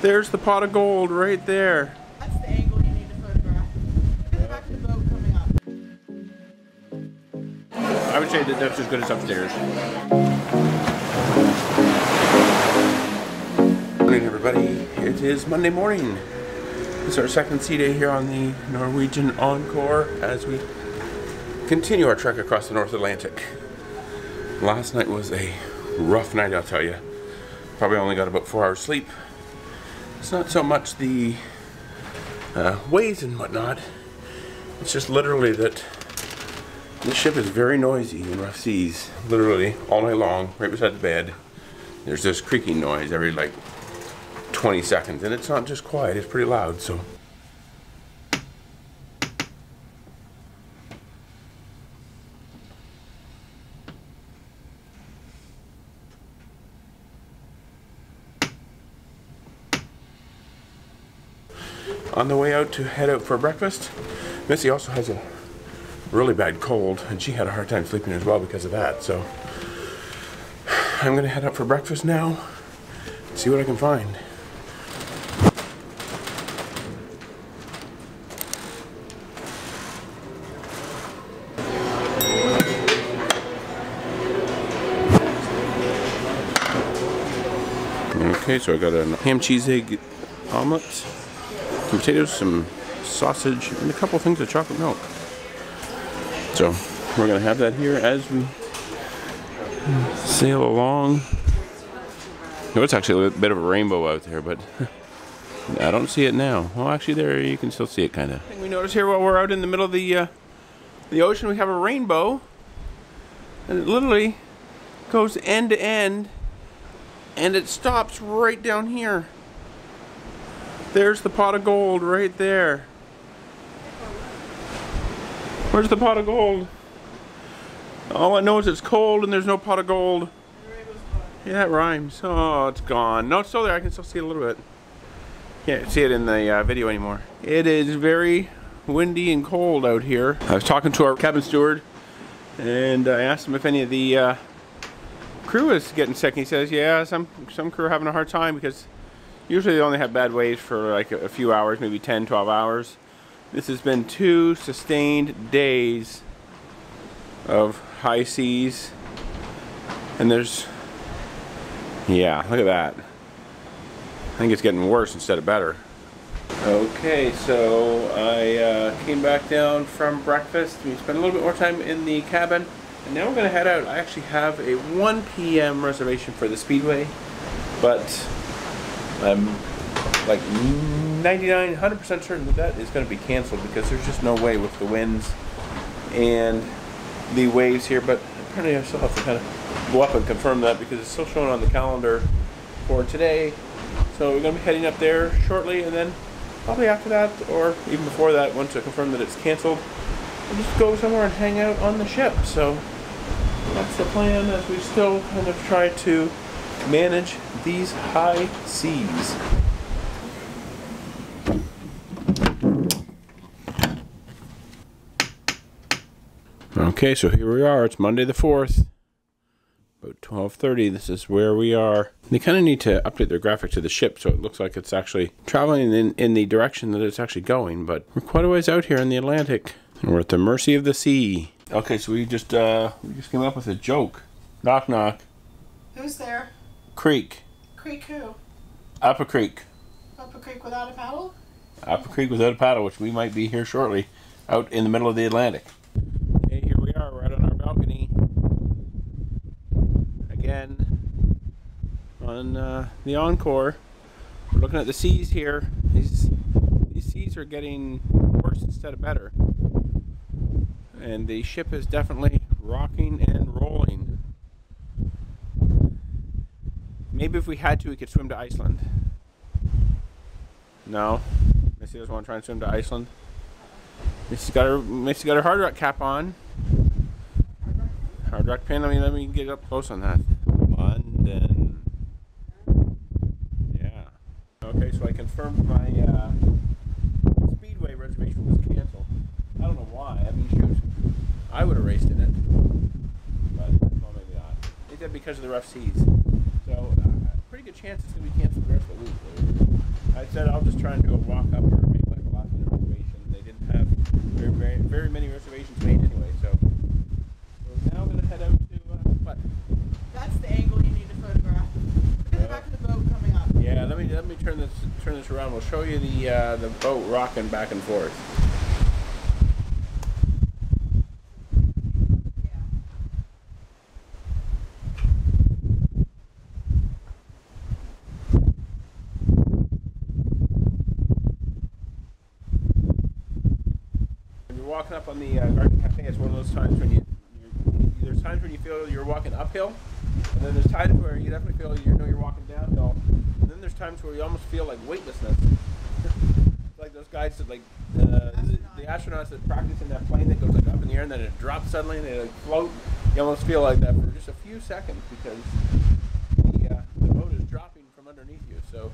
There's the pot of gold right there. That's the angle you need to photograph. Look at the back of the boat coming up. I would say that that's as good as upstairs. Good morning, everybody. It is Monday morning. It's our second sea day here on the Norwegian Encore as we continue our trek across the North Atlantic. Last night was a rough night, I'll tell you. Probably only got about 4 hours sleep. It's not so much the waves and whatnot. It's just literally that this ship is very noisy in rough seas. Literally all night long, right beside the bed. There's this creaking noise every like 20 seconds, and it's not just quiet, it's pretty loud. So on the way out to head out for breakfast, Missy also has a really bad cold, and she had a hard time sleeping as well because of that. So I'm gonna head out for breakfast now, see what I can find. Okay, so I got a ham, cheese, egg omelet, some potatoes, some sausage, and a couple things of chocolate milk. So we're gonna have that here as we sail along. No, it's actually a bit of a rainbow out there, but I don't see it now. Well, actually, there you can still see it, kind of. We notice here while we're out in the middle of the ocean, we have a rainbow, and it literally goes end to end, and it stops right down here. There's the pot of gold right there. Where's the pot of gold? All I know is it's cold and there's no pot of gold. Yeah, that rhymes. Oh, it's gone. No, it's still there. I can still see it a little bit. Can't see it in the video anymore. It is very windy and cold out here. I was talking to our cabin steward, and I asked him if any of the crew is getting sick. He says, yeah, some crew are having a hard time because usually they only have bad waves for like a few hours, maybe 10, 12 hours. This has been 2 sustained days of high seas, and there's, yeah, look at that. I think it's getting worse instead of better. Okay, so I came back down from breakfast. We spent a little bit more time in the cabin, and now we're gonna head out. I actually have a 1 p.m. reservation for the Speedway, but I'm like 100% certain that that is going to be canceled because there's just no way with the winds and the waves here. But apparently I still have to kind of go up and confirm that because it's still showing on the calendar for today. So we're going to be heading up there shortly, and then probably after that, or even before that, once I confirm that it's canceled, we'll just go somewhere and hang out on the ship. So that's the plan as we still kind of try to manage these high seas. Okay, so here we are. It's Monday the 4th, about 12:30. This is where we are. They kind of need to update their graphic to the ship so it looks like it's actually traveling in the direction that it's actually going. But we're quite a ways out here in the Atlantic, and we're at the mercy of the sea. Okay, so we just came up with a joke. Knock knock. Who's there? Creek. Creek who? Up a creek. Up a creek without a paddle? Up a creek without a paddle, which we might be here shortly, out in the middle of the Atlantic. Okay, here we are. We're out on our balcony again on the Encore. We're looking at the seas here. These seas are getting worse instead of better, and the ship is definitely rocking and rolling. Maybe if we had to, we could swim to Iceland. No, Missy doesn't want to try and swim to Iceland. Missy's got her hard rock cap on. Hard rock pin. Let me get up close on that. London. Yeah. Okay, so I confirmed my Speedway reservation was canceled. I don't know why. I mean, shoot, I would have raced in it, but well, maybe not. They did because of the rough seas. So, pretty good chance it's going to be canceled the rest of the week. instead, I was just trying to go walk up or make like a last minute reservation. They didn't have very many reservations made anyway, so we're now going to head out to what? That's the angle you need to photograph. Look at the back of the boat coming up. Yeah, let me turn this around. We'll show you the boat rocking back and forth. Walking up on the garden cafe, it's one of those times when there's times when you feel you're walking uphill, and then there's times where you definitely feel you're walking downhill, and then there's times where you almost feel like weightlessness. Like those guys that the astronauts that practice in that plane that goes like up in the air and then it drops suddenly and they like float. You almost feel like that for just a few seconds because the boat is dropping from underneath you. So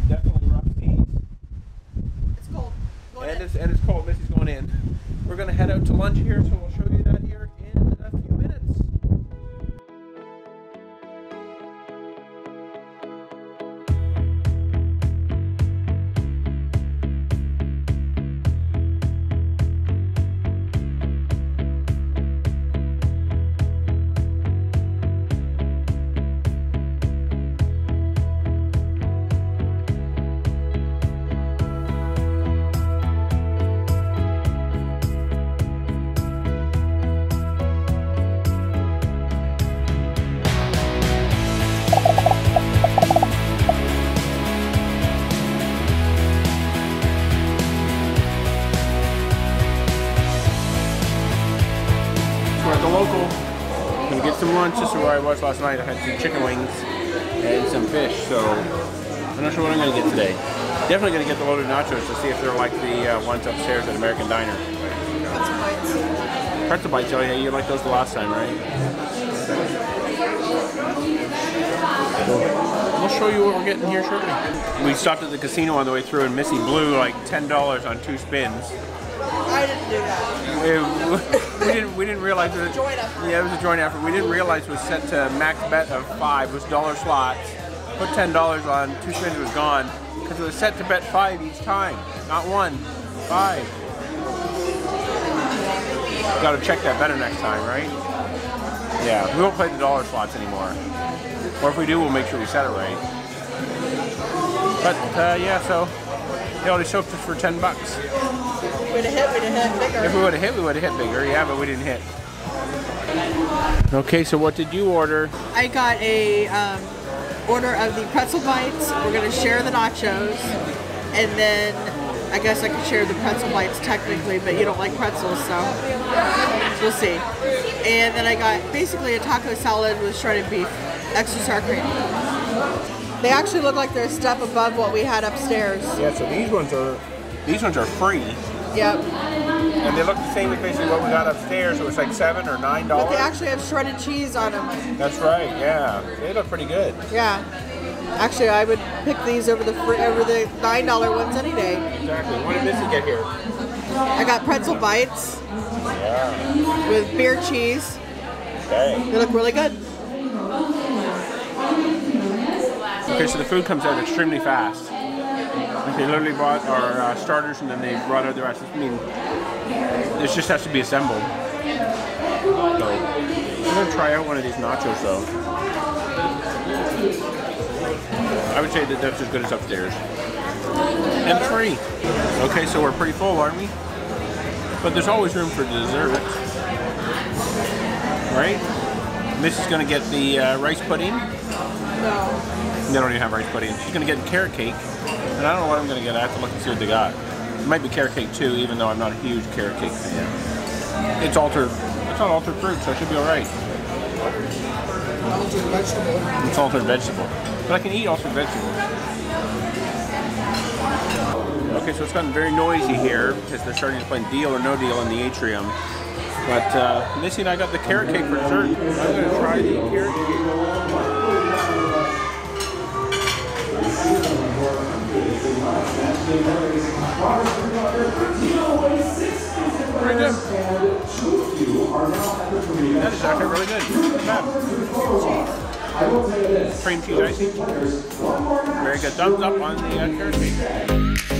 definitely rough seas. It's cold. And it's cold. Missy's going in. We're going to head out to lunch here, so we'll show you that here in a few minutes. We're at the local. Gonna get some lunch. This is where I was last night. I had some chicken wings and some fish, so I'm not sure what I'm gonna get today. Definitely gonna get the loaded nachos to see if they're like the ones upstairs at American Diner. Pretzel bites. Pretzel bites, oh yeah, you liked those the last time, right? So we'll show you what we're getting here shortly. We stopped at the casino on the way through and Missy blew like $10 on 2 spins. I didn't do that. We didn't realize that. Joint effort. Yeah, it was a joint effort. We didn't realize it was set to max bet of 5. It was dollar slots. Put $10 on 2 spins, it was gone because it was set to bet 5 each time, not 1, 5. Got to check that better next time, right? Yeah, we won't play the dollar slots anymore. Or if we do, we'll make sure we set it right. But yeah, so they already soaked us for $10. We'd have hit bigger. If we would have hit bigger. Yeah, but we didn't hit. Okay, so what did you order? I got a order of the pretzel bites. We're gonna share the nachos, and then I guess I could share the pretzel bites technically, but you don't like pretzels, so we'll see. And then I got basically a taco salad with shredded beef, extra sour cream. They actually look like they're a step above what we had upstairs. Yeah, so these ones are free. Yep. And they look the same as basically what we got upstairs. So it's like $7 or $9. But they actually have shredded cheese on them. That's right. Yeah, they look pretty good. Yeah. Actually, I would pick these over the $9 ones any day. Exactly. What did Missy get here? I got pretzel bites. Yeah. With beer cheese. Okay. They look really good. Okay, so the food comes out extremely fast. Like they literally bought our starters and then they brought out the rest. I mean, this just has to be assembled. So, I'm gonna try out one of these nachos though. I would say that that's as good as upstairs. And free. Okay, so we're pretty full, aren't we? But there's always room for dessert. Right? Missy's gonna get the rice pudding. No. They don't even have rice pudding. She's gonna get carrot cake. And I don't know what I'm gonna get. I have to look and see what they got. It might be carrot cake too, even though I'm not a huge carrot cake fan. It's altered. It's not altered fruit, so it should be alright. Altered vegetable. It's altered vegetable. But I can eat altered vegetables. Okay, so it's gotten very noisy here because they're starting to play Deal or No Deal in the atrium. But Missy and I got the carrot cake for dessert. I'm gonna try the carrot cake. Very good. That is actually really good. Not bad. cream cheese icing. Very good. Thumbs up on the turkey.